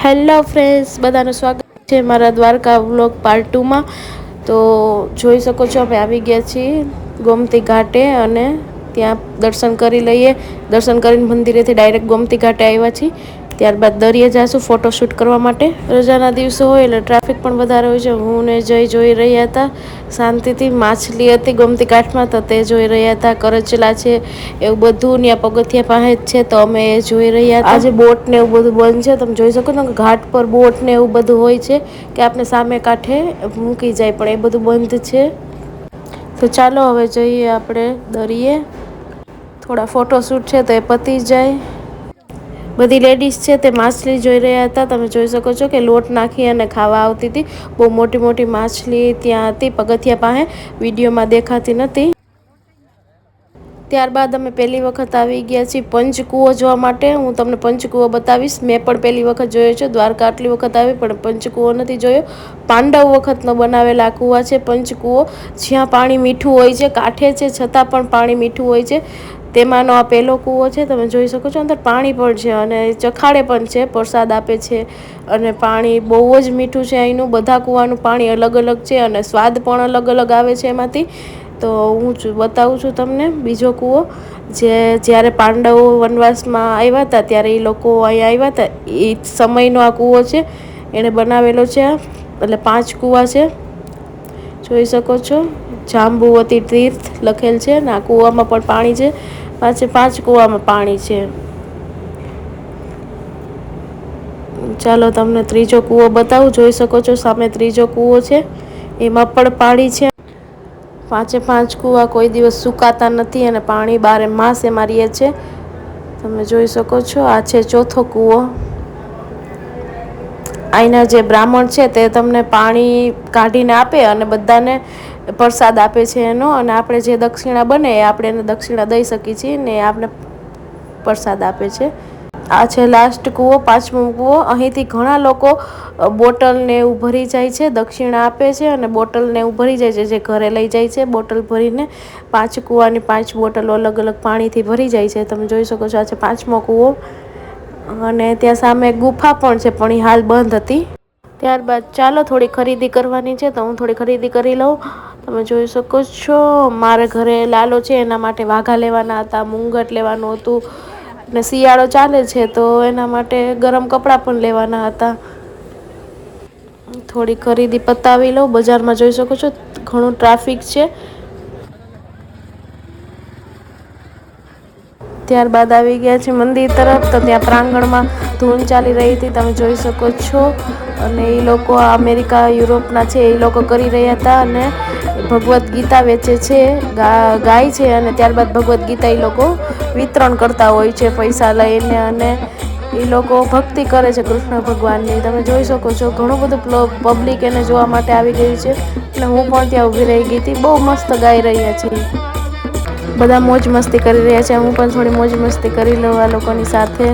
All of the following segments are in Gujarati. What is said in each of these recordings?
હેલો ફ્રેન્ડ્સ, બધાનું સ્વાગત છે મારા દ્વારકા વ્લોગ પાર્ટ 2 માં। તો જોઈ શકો છો અમે આવી ગયા છીએ ગોમતી ઘાટે અને ત્યાં દર્શન કરી લઈએ। દર્શન કરીને મંદિરેથી ડાયરેક્ટ ગોમતી ઘાટે આવ્યા છીએ। ત્યારબાદ દરિયે જાશું ફોટોશૂટ કરવા માટે। રજાના દિવસો હોય એટલે ટ્રાફિક પણ વધારે હોય છે। હું ને જય જોઈ રહ્યા હતા શાંતિથી, માછલી હતી ગોમતી ઘાટમાં તો તે જોઈ રહ્યા હતા। કરચલા છે એવું બધું ત્યાં પગથિયા પાસે જ છે તો અમે એ જોઈ રહ્યા હતા। આજે બોટ ને એવું બધું બંધ છે, તમે જોઈ શકો છો કે ઘાટ પર બોટ ને એવું બધું હોય છે કે આપણે સામે કાંઠે મૂકી જાય, પણ એ બધું બંધ છે। તો ચાલો હવે જઈએ આપણે દરિયે, થોડા ફોટોશૂટ છે તો એ પતી જાય। બધી લેડીઝ છે તે માછલી જોઈ રહ્યા હતા। તમે જોઈ શકો છો કે લોટ નાખી અને ખાવા આવતી હતી। બહુ મોટી મોટી માછલી ત્યાં હતી પગથિયા પાસે, વિડીયોમાં દેખાતી નથી। ત્યારબાદ અમે પહેલી વખત આવી ગયા છીએ પંચકૂવો જોવા માટે। હું તમને પંચકૂવો બતાવીશ। મેં પણ પહેલી વખત જોયો છે, દ્વારકા આટલી વખત આવી પણ પંચકૂવો નથી જોયો। પાંડવ વખતનો બનાવેલા કૂવા છે પંચકૂવો, જ્યાં પાણી મીઠું હોય છે, કાંઠે છે છતાં પણ પાણી મીઠું હોય છે। તેમાંનો આ પહેલો કૂવો છે, તમે જોઈ શકો છો અંદર પાણી પણ છે અને ચખાડે પણ છે, પ્રસાદ આપે છે અને પાણી બહુ જ મીઠું છે અહીંનું। બધા કૂવાનું પાણી અલગ અલગ છે અને સ્વાદ પણ અલગ અલગ આવે છે એમાંથી। તો હું બતાવું છું તમને બીજો કૂવો, જ્યારે પાંડવો વનવાસમાં આવ્યા હતા ત્યારે એ લોકો અહીંયા આવ્યા હતા એ સમયનો આ કૂવો છે, એણે બનાવેલો છે આ। એટલે 5 કૂવા છે, જોઈ શકો છો। જાંબુવતી તીર્થ લખેલ છે ને આ કૂવામાં પણ પાણી છે, 5 કૂવામાં પાણી છે। ચાલો તમને ત્રીજો કૂવો બતાવું। જોઈ શકો છો સામે ત્રીજો કૂવો છે, એમાં પણ પાણી છે। 5 કૂવા કોઈ દિવસ સુકાતા નથી અને પાણી બારે માસ એમાં રહે છે, તમે જોઈ શકો છો। આ છે ચોથો કૂવો। અહીંના જે બ્રાહ્મણ છે તે તમને પાણી કાઢીને આપે અને બધાને પ્રસાદ આપે છે એનો, અને આપણે જે દક્ષિણા બને એ આપણે એને દક્ષિણા દઈ શકીએ છીએ ને આપણે પ્રસાદ આપે છે। આ છે લાસ્ટ કૂવો, 5મો કૂવો। અહીંથી ઘણા લોકો બોટલ ને એવું ભરી જાય છે, દક્ષિણા આપે છે અને બોટલ ને એવું ભરી જાય છે, જે ઘરે લઈ જાય છે બોટલ ભરીને। 5 કૂવાની 5 બોટલો અલગ અલગ પાણીથી ભરી જાય છે, તમે જોઈ શકો છો। આ છે 5મો કૂવો અને ત્યાં સામે ગુફા પણ છે પણ એ હાલ બંધ હતી। ત્યારબાદ ચાલો થોડી ખરીદી કરવાની છે તો હું થોડી ખરીદી કરી લઉં। તમે જોઈ શકો છો મારે ઘરે લાલો છે એના માટે વાઘા લેવાના હતા, મુંગટ લેવાનું હતું ને શિયાળો ચાલે છે તો એના માટે ગરમ કપડાં પણ લેવાના હતા। થોડી ખરીદી પતાવી લઉં। બજારમાં જોઈ શકો છો ઘણું ટ્રાફિક છે। ત્યારબાદ આવી ગયા છે મંદિર તરફ, તો ત્યાં પ્રાંગણમાં ધૂન ચાલી રહી હતી, તમે જોઈ શકો છો। અને એ લોકો અમેરિકા યુરોપના છે એ લોકો કરી રહ્યા હતા અને ભગવદ્ ગીતા વેચે છે, ગાય છે અને ત્યારબાદ ભગવદ્ ગીતા એ લોકો વિતરણ કરતા હોય છે પૈસા લઈને, અને એ લોકો ભક્તિ કરે છે કૃષ્ણ ભગવાનની। તમે જોઈ શકો છો ઘણું બધું પબ્લિક એને જોવા માટે આવી ગયું છે એટલે હું પણ ત્યાં ઊભી રહી ગઈ હતી। બહુ મસ્ત ગાઈ રહ્યા છે, બધા મોજ મસ્તી કરી રહ્યા છે, હું પણ થોડી મોજ મસ્તી કરી લઉં આ લોકોની સાથે।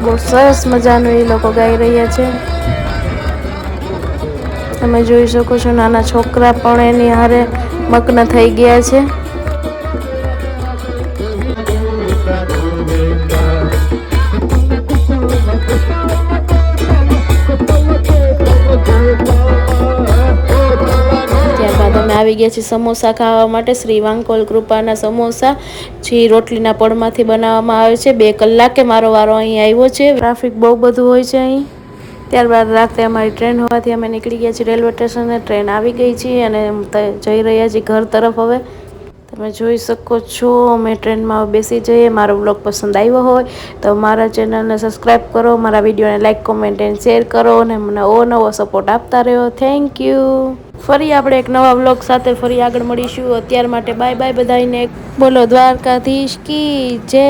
બહુ સરસ મજાનું એ લોકો ગાઈ રહ્યા છે, તમે જોઈ શકો છો। નાના છોકરા પણ એની હારે મગ્ન થઈ ગયા છે। ત્યારબાદ અમે આવી ગયા છીએ સમોસા ખાવા માટે। શ્રી વાંકોલ કૃપાના સમોસા જે રોટલીના પડમાંથી બનાવવામાં આવે છે। 2 કલાકે મારો વારો અહીં આવ્યો છે, ટ્રાફિક બહુ બધું હોય છે અહીં। ત્યારબાદ રાત્રે અમારી ટ્રેન હોવાથી અમે નીકળી ગયા છીએ રેલવે સ્ટેશને। ટ્રેન આવી ગઈ છે અને જઈ રહ્યા છીએ ઘર તરફ હવે। તમે જોઈ શકો છો અમે ટ્રેનમાં બેસી જઈએ। મારો બ્લોગ પસંદ આવ્યો હોય તો મારા ચેનલને સબસ્ક્રાઈબ કરો, મારા વિડીયોને લાઇક, કોમેન્ટ એન્ડ શેર કરો અને મને નવો સપોર્ટ આપતા રહ્યો। Thank you. ફરી આપણે એક નવા બ્લોગ સાથે ફરી આગળ મળીશું। અત્યાર માટે બાય બાય બધાને। બોલો દ્વારકાધીશ કી જય।